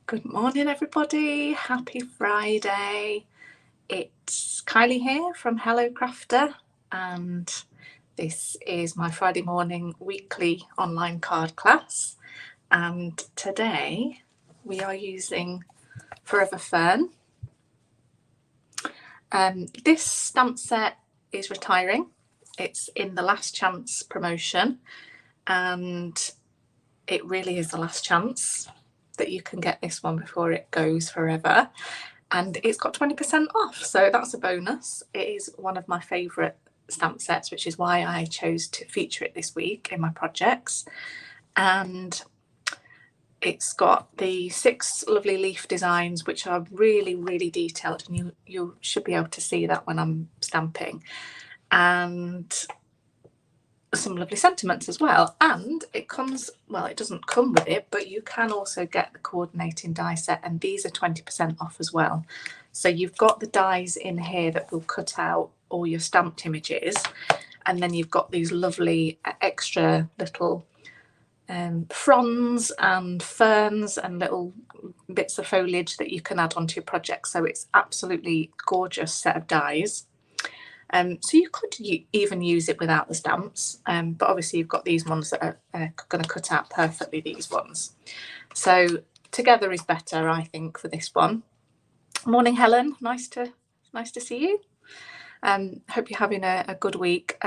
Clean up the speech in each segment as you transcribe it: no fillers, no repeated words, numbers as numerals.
Good morning, everybody. Happy Friday. It's Kylie here from Hello Crafter, and this is my Friday morning weekly online card class. And today we are using Forever Fern. This stamp set is retiring. It's in the last chance promotion, and it really is the last chance that you can get this one before it goes forever, and it's got 20% off, so that's a bonus. It is one of my favourite stamp sets, which is why I chose to feature it this week in my projects. And it's got the 6 lovely leaf designs, which are really, really detailed, and you should be able to see that when I'm stamping, and some lovely sentiments as well. And it comes, well, it doesn't come with it, but you can also get the coordinating die set, and these are 20% off as well. So you've got the dies in here that will cut out all your stamped images, and then you've got these lovely extra little fronds and ferns and little bits of foliage that you can add onto your project. So it's absolutely gorgeous set of dies. So you could even use it without the stamps, but obviously you've got these ones that are going to cut out perfectly, these ones. So together is better, I think, for this one. Morning, Helen. Nice to see you. Hope you're having a good week.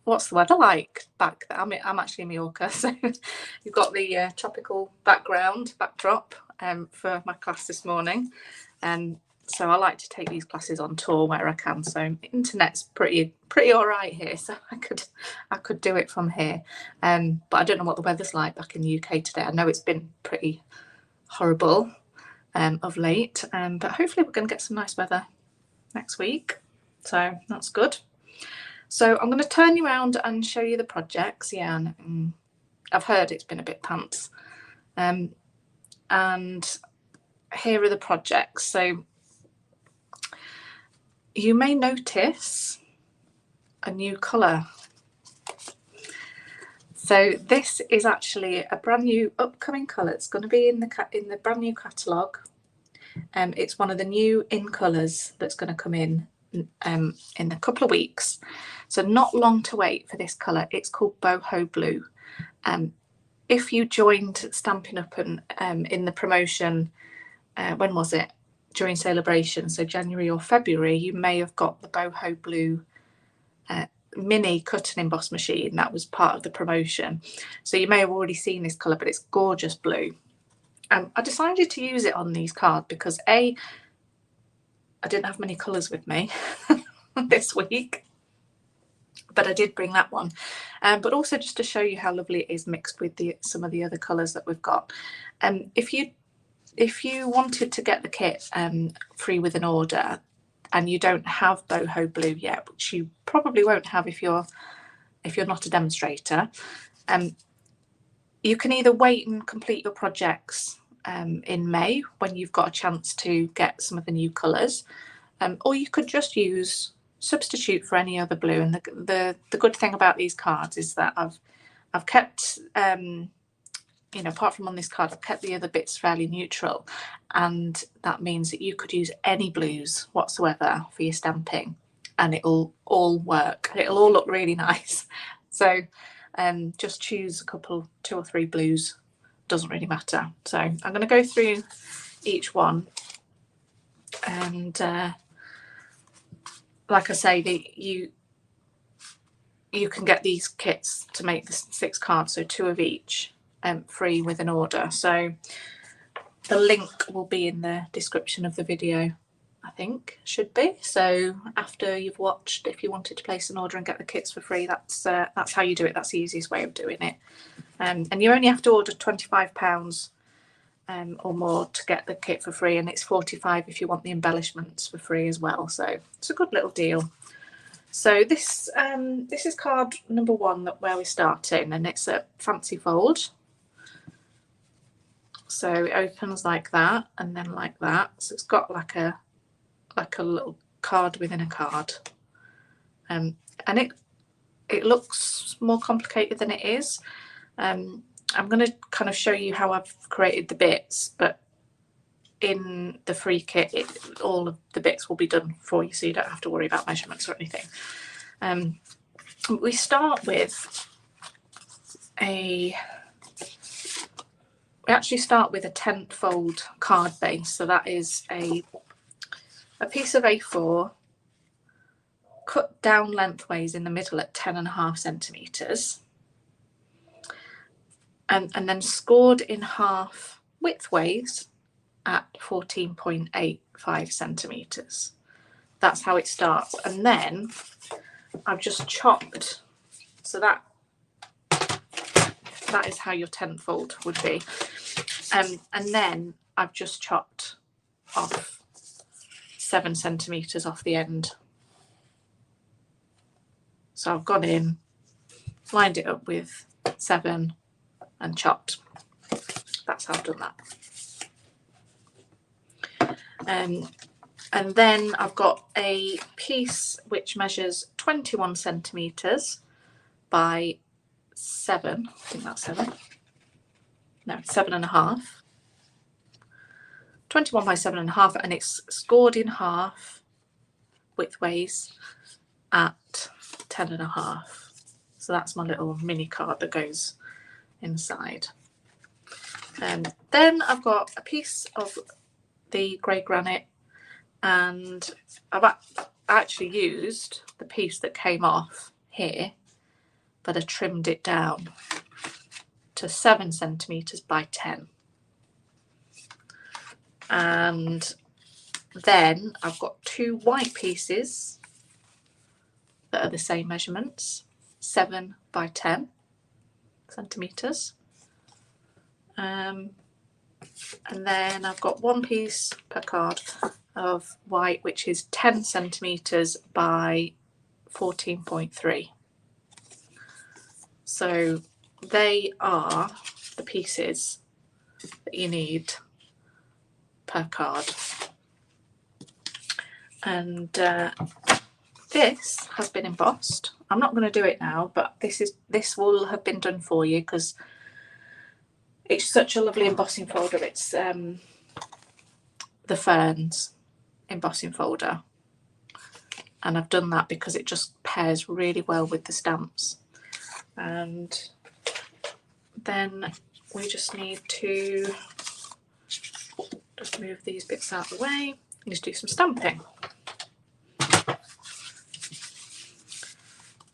What's the weather like back there? I'm actually in Mallorca, so you've got the tropical backdrop for my class this morning. So I like to take these classes on tour where I can. So internet's pretty all right here, so I could do it from here. But I don't know what the weather's like back in the UK today. I know it's been pretty horrible of late, but hopefully we're going to get some nice weather next week. So that's good. So I'm going to turn you around and show you the projects. Yeah, and I've heard it's been a bit pants. And here are the projects. So you may notice a new colour. So this is actually a brand new upcoming colour. It's going to be in the brand new catalogue. It's one of the new in colours that's going to come in a couple of weeks. So not long to wait for this colour. It's called Boho Blue. If you joined Stampin' Up and in the promotion, when was it? During celebration, so January or February, you may have got the Boho Blue mini cut and emboss machine. That was part of the promotion. So you may have already seen this colour, but it's gorgeous blue. I decided to use it on these cards because I didn't have many colours with me this week, but I did bring that one. But also just to show you how lovely it is mixed with some of the other colours that we've got. If you wanted to get the kit free with an order and you don't have Boho Blue yet, which you probably won't have if you're not a demonstrator, you can either wait and complete your projects in May when you've got a chance to get some of the new colours, or you could just substitute for any other blue. And the good thing about these cards is that I've kept apart from on this card, I've kept the other bits fairly neutral, and that means that you could use any blues whatsoever for your stamping and it'll all work. It'll all look really nice. So just choose a couple, 2 or 3 blues, doesn't really matter. So I'm going to go through each one, and like I say, you can get these kits to make the 6 cards, so 2 of each, free with an order. So the link will be in the description of the video, I think, should be. So after you've watched, if you wanted to place an order and get the kits for free, that's how you do it. That's the easiest way of doing it. And you only have to order £25 or more to get the kit for free, and it's £45 if you want the embellishments for free as well. So it's a good little deal. So this is card number 1 where we're starting, and it's a fancy fold. So it opens like that and then like that. So it's got like a little card within a card, and it looks more complicated than it is. I'm going to kind of show you how I've created the bits, but in the free kit, all of the bits will be done for you, so you don't have to worry about measurements or anything. We start with we actually start with a 10-fold card base. So that is a piece of A4 cut down lengthways in the middle at 10.5 centimetres, and then scored in half widthways at 14.85 centimetres. That's how it starts. And then I've just chopped, so that is how your 10-fold would be. And then I've just chopped off 7 centimetres off the end. So I've gone in, lined it up with 7 and chopped. That's how I've done that. And then I've got a piece which measures 21 centimetres by 7. I think that's 7. No, 7.5. 21 by 7.5, and it's scored in half widthways at 10.5. So that's my little mini card that goes inside. And then I've got a piece of the grey granite, and I've actually used the piece that came off here, but I trimmed it down to 7 centimetres by 10. And then I've got 2 white pieces that are the same measurements, 7 by 10 centimetres. And then I've got 1 piece per card of white, which is 10 centimetres by 14.3. So they are the pieces that you need per card. And this has been embossed. I'm not going to do it now, but this will have been done for you because it's such a lovely embossing folder. It's the Ferns embossing folder, and I've done that because it just pairs really well with the stamps. And then we just need to just move these bits out of the way and just do some stamping.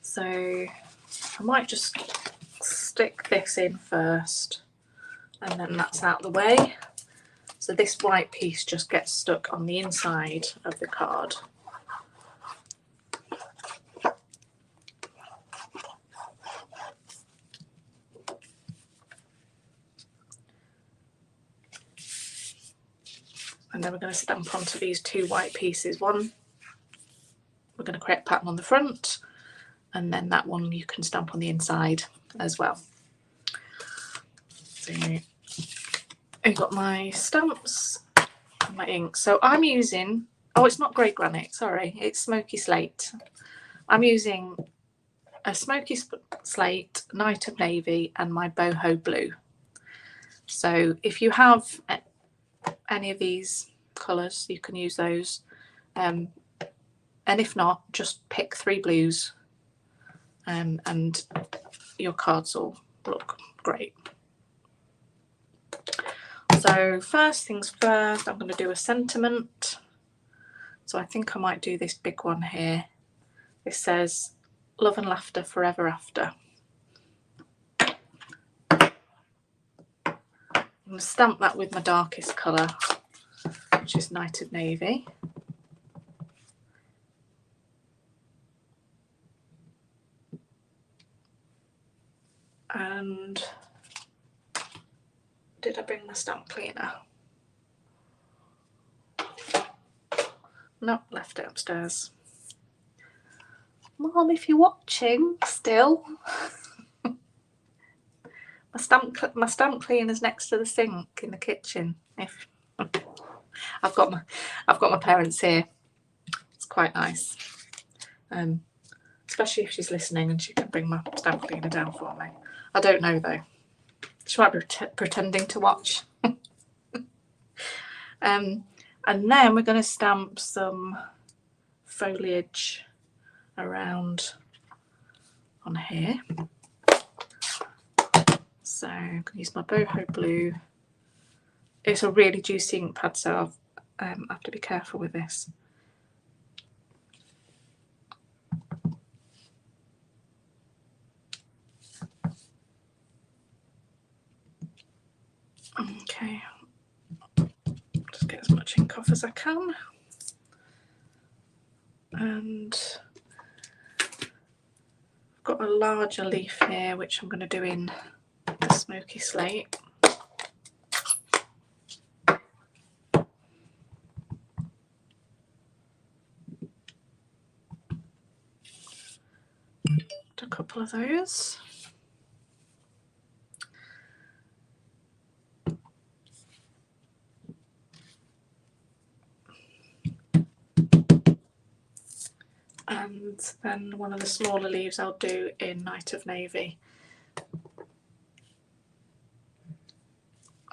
So I might just stick this in first, and then that's out of the way. So this white piece just gets stuck on the inside of the card. And then we're going to stamp onto these 2 white pieces. One, we're going to create a pattern on the front, and then that one you can stamp on the inside as well. So I've got my stamps and my ink. So I'm using, oh, it's not grey granite, sorry, it's smoky slate. I'm using a smoky slate, night of navy, and my boho blue. So if you have any of these colours, you can use those, and if not, just pick 3 blues, and your cards will look great. So first things first, I'm going to do a sentiment. So I think I might do this big one here. It says, "Love and laughter forever after." I'm going to stamp that with my darkest colour, which is Night of Navy. And did I bring my stamp cleaner? No, left it upstairs. Mom, if you're watching still, my stamp cleaner's next to the sink in the kitchen. If I've got my parents here. It's quite nice. Especially if she's listening and she can bring my stamp cleaner down for me. I don't know though. She might be pretending to watch. And then we're going to stamp some foliage around on here. So I'm going to use my boho blue. It's a really juicy ink pad, so I have to be careful with this. Okay, just get as much ink off as I can. And I've got a larger leaf here, which I'm going to do in the smoky slate. A couple of those. And then one of the smaller leaves I'll do in Night of Navy.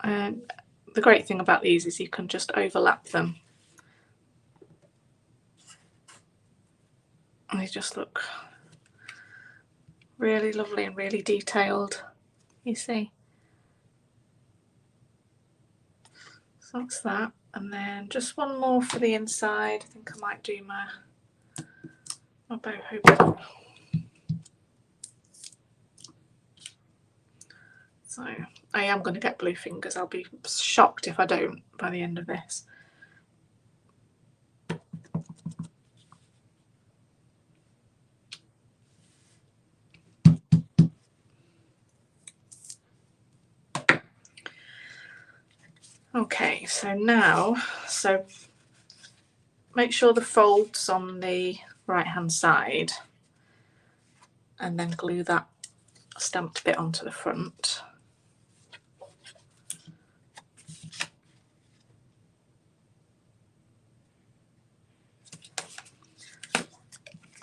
And the great thing about these is you can just overlap them. And they just look really lovely and really detailed, you see. So that's that. And then just one more for the inside. I think I might do my boho blue. So I am going to get blue fingers. I'll be shocked if I don't by the end of this. Okay, so now, make sure the fold's on the right hand side and then glue that stamped bit onto the front.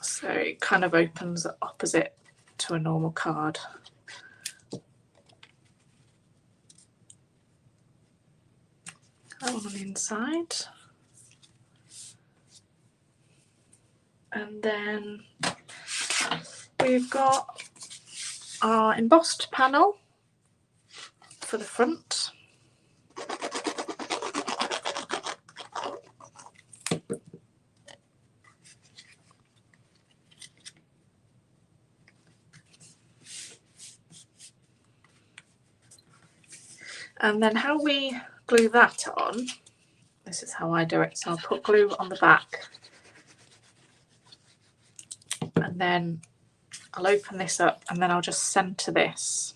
So it kind of opens opposite to a normal card. That one on the inside. And then we've got our embossed panel for the front. And then how we glue that on, this is how I do it. So I'll put glue on the back and then I'll open this up and then I'll just centre this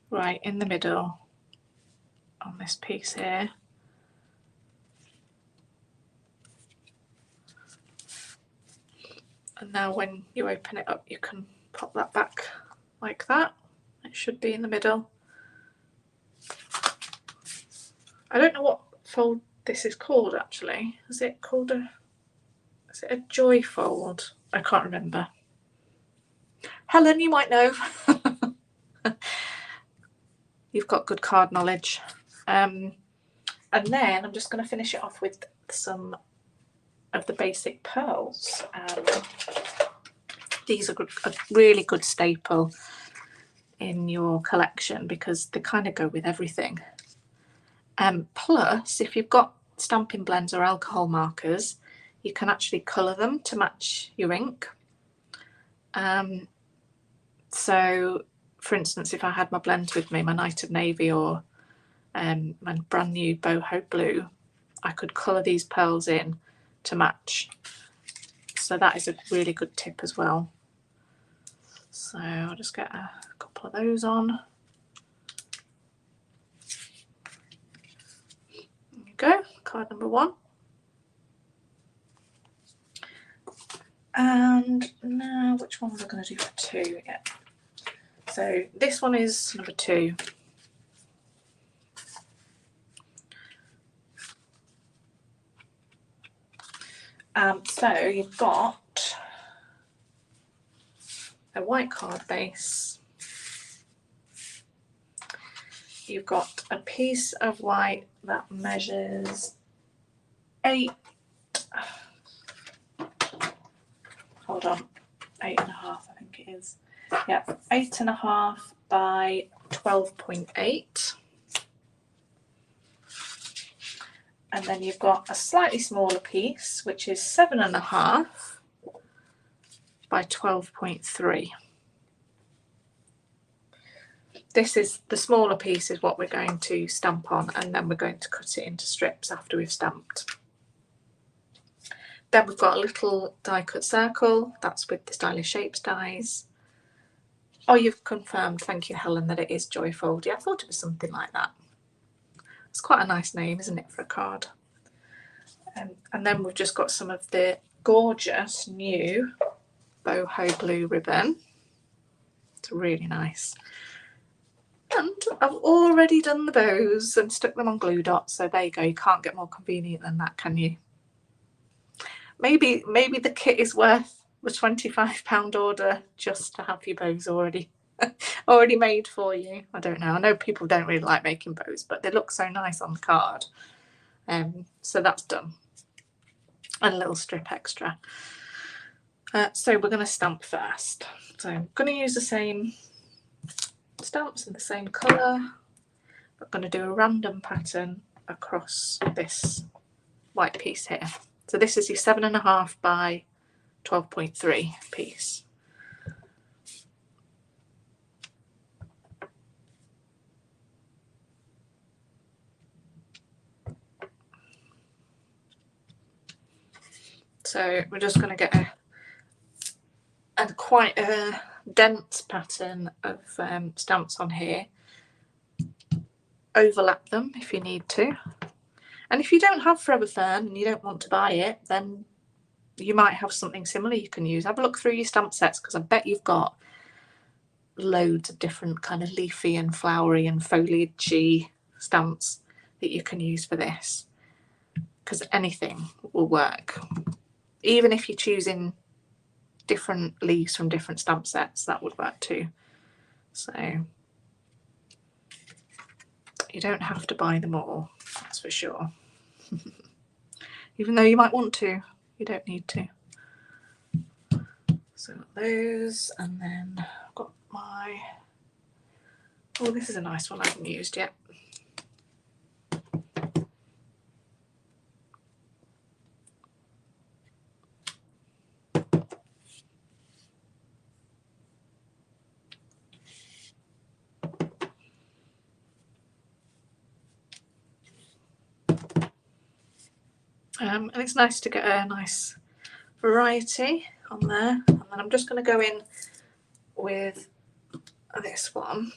right in the middle on this piece here. And now when you open it up, you can pop that back like that. It should be in the middle. I don't know what fold this is called actually. Is it called is it a joy fold? I can't remember. Helen, you might know. You've got good card knowledge. And then I'm just going to finish it off with some of the basic pearls. These are a really good staple in your collection because they kind of go with everything. Plus, if you've got stamping blends or alcohol markers, you can actually colour them to match your ink. So, for instance, if I had my blends with me, my Night of Navy or my brand new boho blue, I could colour these pearls in to match. So that is a really good tip as well. So I'll just get a couple of those on. There you go, card number 1. And now, which one was I going to do for 2? Yeah. So this one is number 2. So you've got a white card base, you've got a piece of white that measures 8, hold on, 8.5 I think it is. Yeah, 8.5 by 12.8. And then you've got a slightly smaller piece, which is 7.5 by 12.3. This is the smaller piece, is what we're going to stamp on, and then we're going to cut it into strips after we've stamped. Then we've got a little die cut circle, that's with the Stylish Shapes dies. Oh, you've confirmed, thank you Helen, that it is Joyfold. Yeah, I thought it was something like that. It's quite a nice name, isn't it, for a card? And then we've just got some of the gorgeous new boho blue ribbon. It's really nice. And I've already done the bows and stuck them on glue dots, so there you go. You can't get more convenient than that, can you? Maybe the kit is worth the £25 order just to have your bows already made for you. I don't know. I know people don't really like making bows, but they look so nice on the card. So that's done. And a little strip extra. So we're going to stamp first. So I'm going to use the same stamps in the same colour. I'm going to do a random pattern across this white piece here. So this is your 7.5 by 12.3 piece. So we're just going to get quite a dense pattern of stamps on here. Overlap them if you need to. And if you don't have Forever Fern and you don't want to buy it, then you might have something similar you can use. Have a look through your stamp sets, because I bet you've got loads of different kind of leafy and flowery and foliagey stamps that you can use for this, because anything will work. Even if you're choosing different leaves from different stamp sets, that would work too. So you don't have to buy them all, that's for sure. Even though you might want to, you don't need to. So those, and then I've got my, oh, this is a nice one I haven't used yet. And it's nice to get a nice variety on there. And then I'm just going to go in with this one,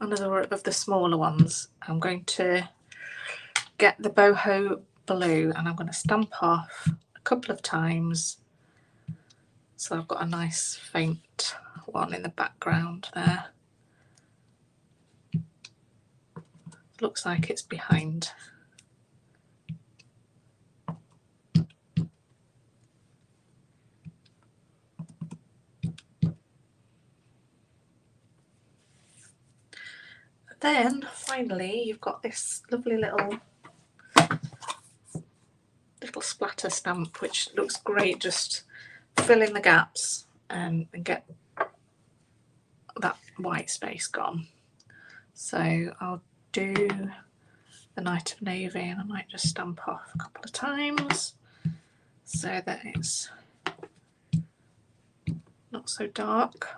another of the smaller ones. I'm going to get the boho blue and I'm going to stamp off a couple of times, so I've got a nice faint one in the background there. Looks like it's behind. Then finally you've got this lovely little splatter stamp, which looks great, just fill in the gaps and get that white space gone. So I'll do the Night of Navy and I might just stamp off a couple of times so that it's not so dark.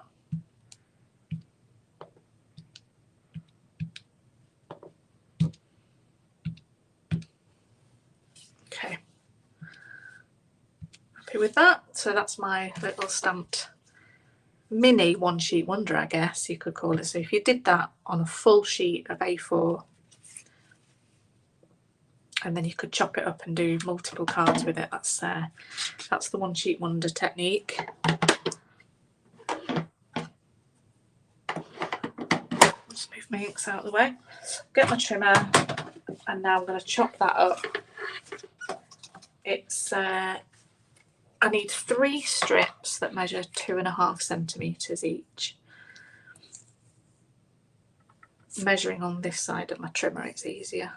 Okay, happy with that. So that's my little stamped mini one sheet wonder, I guess you could call it. So if you did that on a full sheet of A4, and then you could chop it up and do multiple cards with it, that's the one sheet wonder technique. Just move my inks out of the way, get my trimmer, and now I'm going to chop that up. It's I need 3 strips that measure 2.5 centimetres each. measuring on this side of my trimmer, it's easier.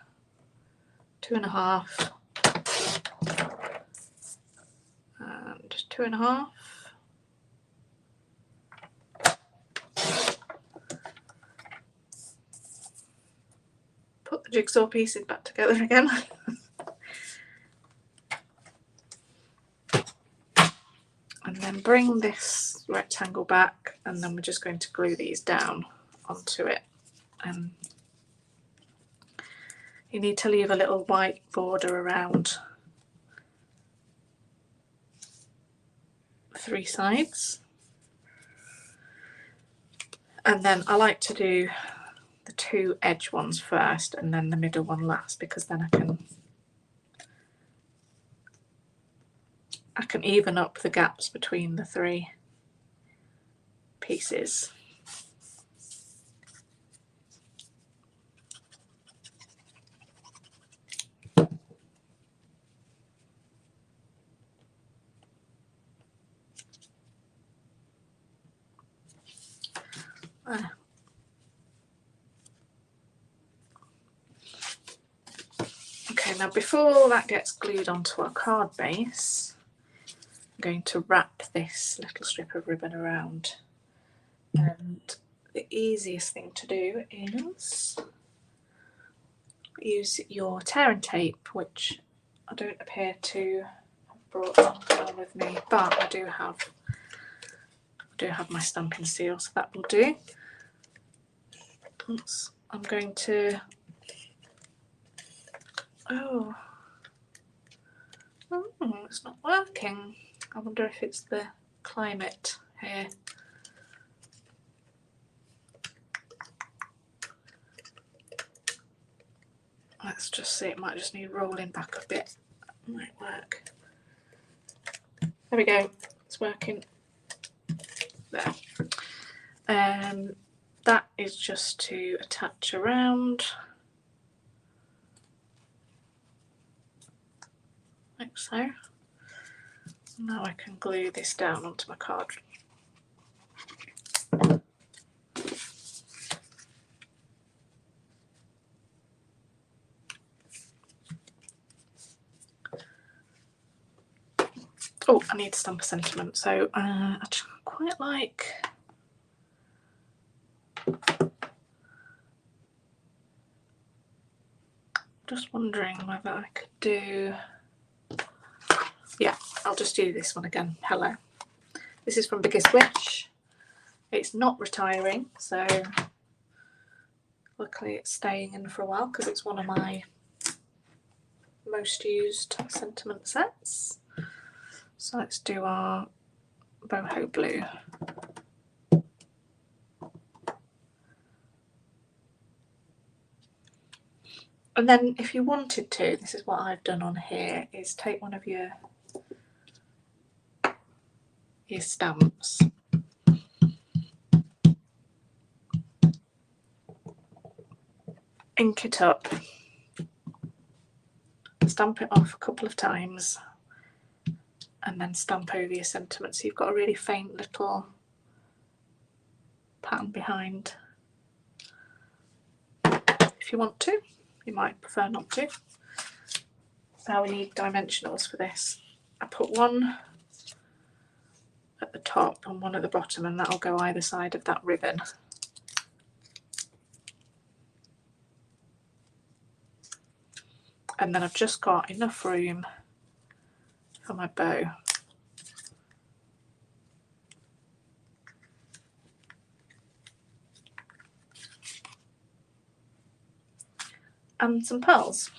2.5 and 2.5. Put the jigsaw pieces back together again. And then bring this rectangle back, and then we're just going to glue these down onto it. And you need to leave a little white border around 3 sides. And then I like to do the 2 edge ones first and then the middle one last, because then I can even up the gaps between the 3 pieces. Okay, now before that gets glued onto our card base, I'm going to wrap this little strip of ribbon around. And the easiest thing to do is use your tear and tape, which I don't appear to have brought down with me, but I do have my stamping seal, so that will do. Oops, I'm going to, oh, it's not working. I wonder if it's the climate here. Let's just see, it might just need rolling back a bit. It might work. There we go, it's working. There. That is just to attach around, like so. Now I can glue this down onto my card. Oh, I need to stamp a sentiment, so I quite like just wondering whether I could do, yeah, I'll just do this one again. Hello. This is from Biggest Wish. It's not retiring, so luckily it's staying in for a while because it's one of my most used sentiment sets. So let's do our boho blue. And then if you wanted to, this is what I've done on here, is take one of your stamps, ink it up, stamp it off a couple of times, and then stamp over your sentiment, so you've got a really faint little pattern behind. If you want to, you might prefer not to. Now we need dimensionals for this. I put one at the top and one at the bottom, and that'll go either side of that ribbon. And then I've just got enough room for my bow. And some pearls.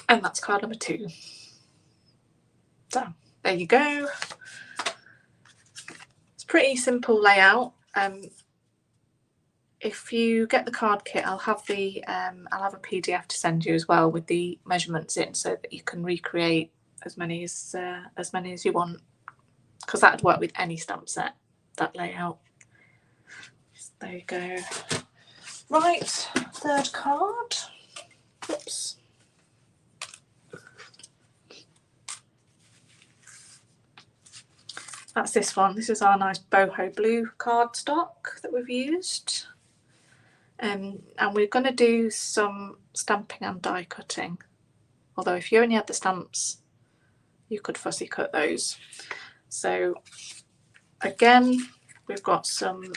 And that's card number 2. So there you go. It's a pretty simple layout. If you get the card kit, I'll have a PDF to send you as well with the measurements in, so that you can recreate as many as you want, because that would work with any stamp set, that layout. There you go. Right, third card. Oops. stamps. That's this one. This is our nice boho blue cardstock that we've used. And we're going to do some stamping and die cutting. Although if you only had the stamps, you could fussy cut those. So again, we've got some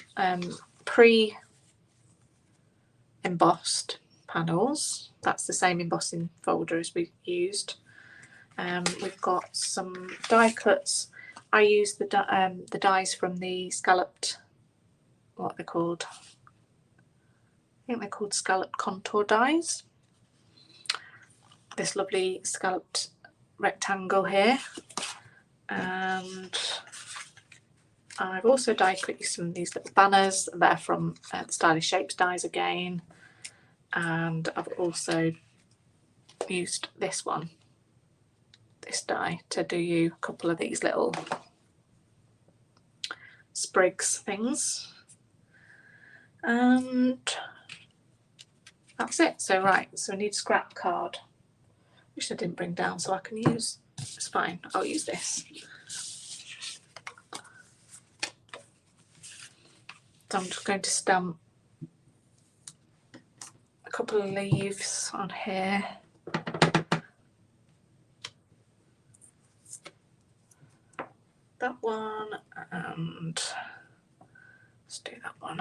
pre-embossed panels. That's the same embossing folder as we used. We've got some die cuts. I use the dies from the scalloped, what are they called? I think they're called scalloped contour dies. This lovely scalloped rectangle here. And I've also die cut some of these little banners. They're from the Stylish Shapes dies again. And I've also used this one, this die, to do you a couple of these little sprigs things. And that's it. So right, so I need scrap card, which I didn't bring down, so I can use, it's fine, I'll use this. So I'm just going to stamp a couple of leaves on here. That one, and let's do that one.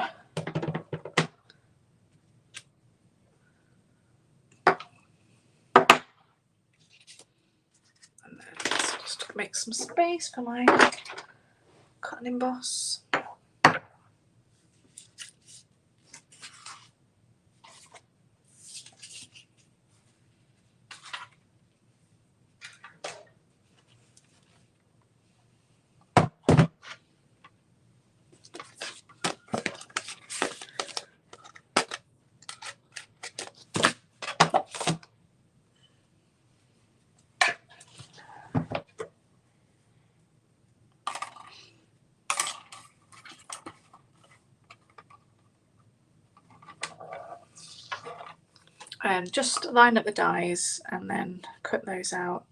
And then let's just make some space for my cut and emboss. And just line up the dies and then cut those out.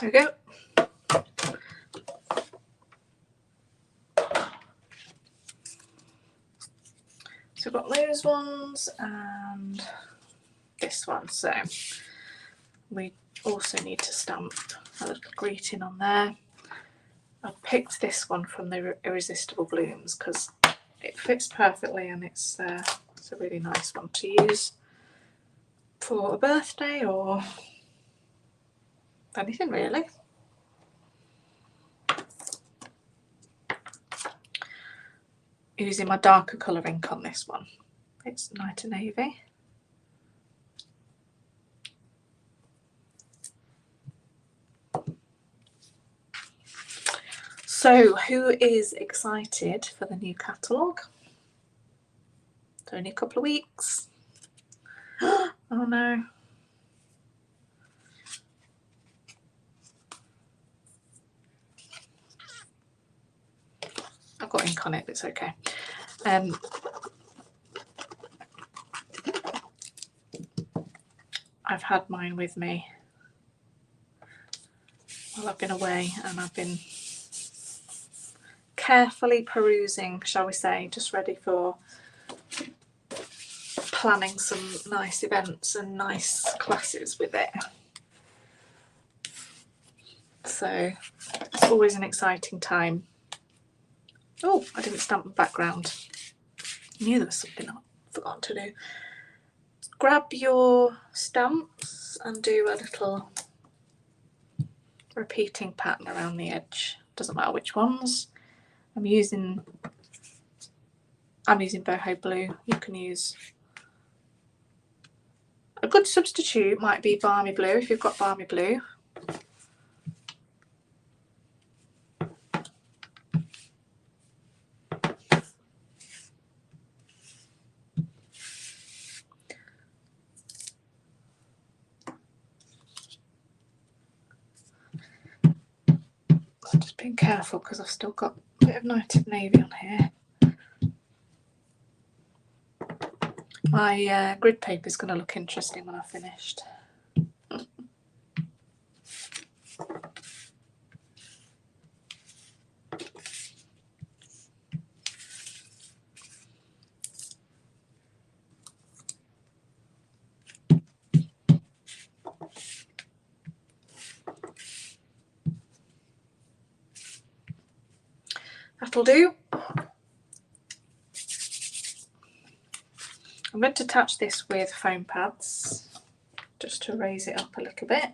There we go. So I've got those ones and this one. So we also need to stamp a little greeting on there. I picked this one from the Irresistible Blooms because it fits perfectly and it's a really nice one to use for a birthday or anything really. Using my darker colour ink on this one. It's Night and Navy. So who is excited for the new catalogue? It's only a couple of weeks. Oh no. I've got ink on it, it's okay. I've had mine with me while I've been away and I've been carefully perusing, shall we say, just ready for planning some nice events and nice classes with it. So it's always an exciting time. Oh, I didn't stamp the background. I knew there was something I'd forgotten to do. Grab your stamps and do a little repeating pattern around the edge. Doesn't matter which ones. I'm using boho blue. You can use a good substitute might be balmy blue if you've got balmy blue. being careful because I've still got a bit of Night Navy on here. My grid paper is going to look interesting when I've finished. That'll do. I'm going to attach this with foam pads just to raise it up a little bit.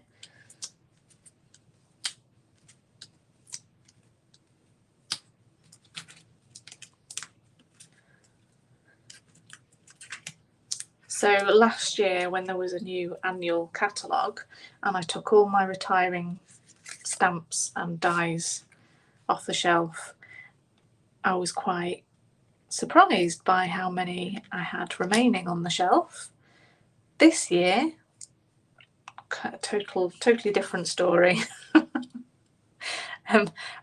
So last year when there was a new annual catalogue and I took all my retiring stamps and dies off the shelf, I was quite surprised by how many I had remaining on the shelf. This year, totally different story.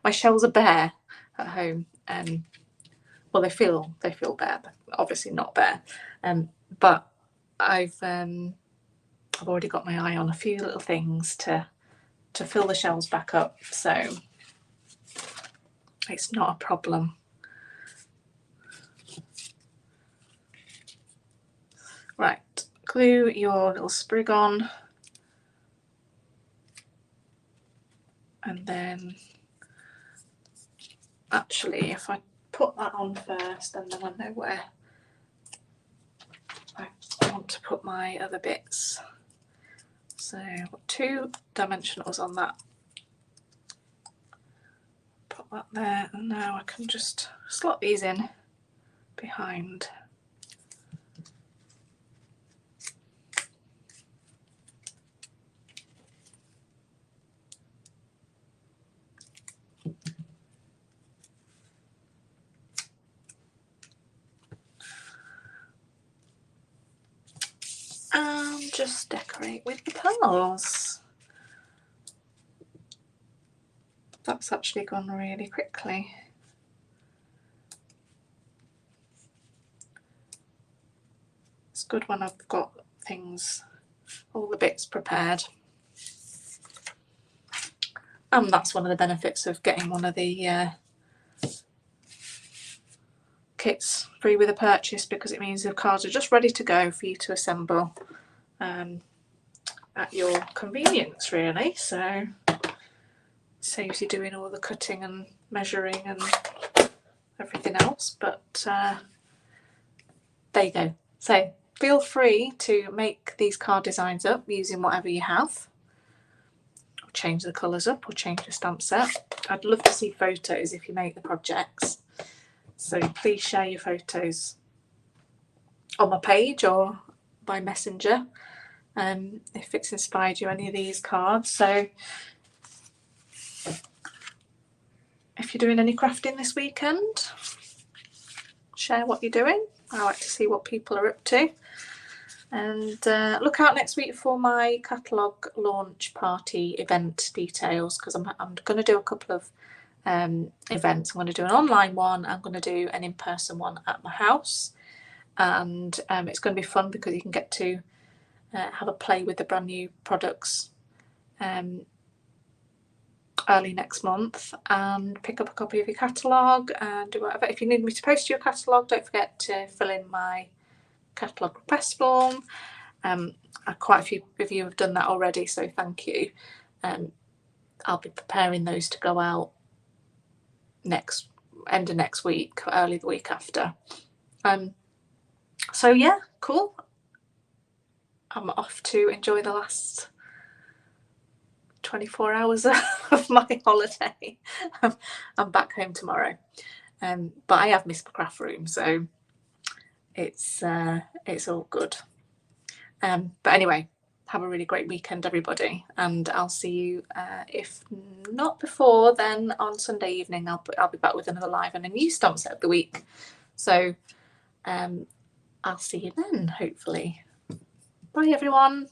My shelves are bare at home. Well, they feel bare, but obviously not bare. But I've already got my eye on a few little things to fill the shelves back up, so it's not a problem. Right, glue your little sprig on, and then actually if I put that on first, and then I know where I want to put my other bits. So I've got 2 dimensionals on that. Put that there, and now I can just slot these in behind. And just decorate with the pearls. That's actually gone really quickly. It's good when I've got things, all the bits prepared. And that's one of the benefits of getting one of the kits free with a purchase, because it means the cards are just ready to go for you to assemble at your convenience, really. So saves you doing all the cutting and measuring and everything else. But there you go. So feel free to make these card designs up using whatever you have, or change the colours up, or change the stamp set. I'd love to see photos if you make the projects. So please share your photos on my page or by messenger if it's inspired you, any of these cards. So if you're doing any crafting this weekend, share what you're doing. I like to see what people are up to. And look out next week for my catalogue launch party event details, because I'm going to do a couple of events. I'm going to do an online one, I'm going to do an in-person one at my house, and it's going to be fun because you can get to have a play with the brand new products early next month, and pick up a copy of your catalogue and do whatever. If you need me to post your catalogue, don't forget to fill in my catalogue request form. Quite a few of you have done that already, so thank you. I'll be preparing those to go out end of next week, early the week after. So yeah, cool. I'm off to enjoy the last 24 hours of my holiday. I'm back home tomorrow, but I have missed my craft room, so it's all good. But anyway, have a really great weekend, everybody, and I'll see you, if not before, then on Sunday evening. I'll be back with another live and a new stamp set of the week. So I'll see you then, hopefully. Bye, everyone.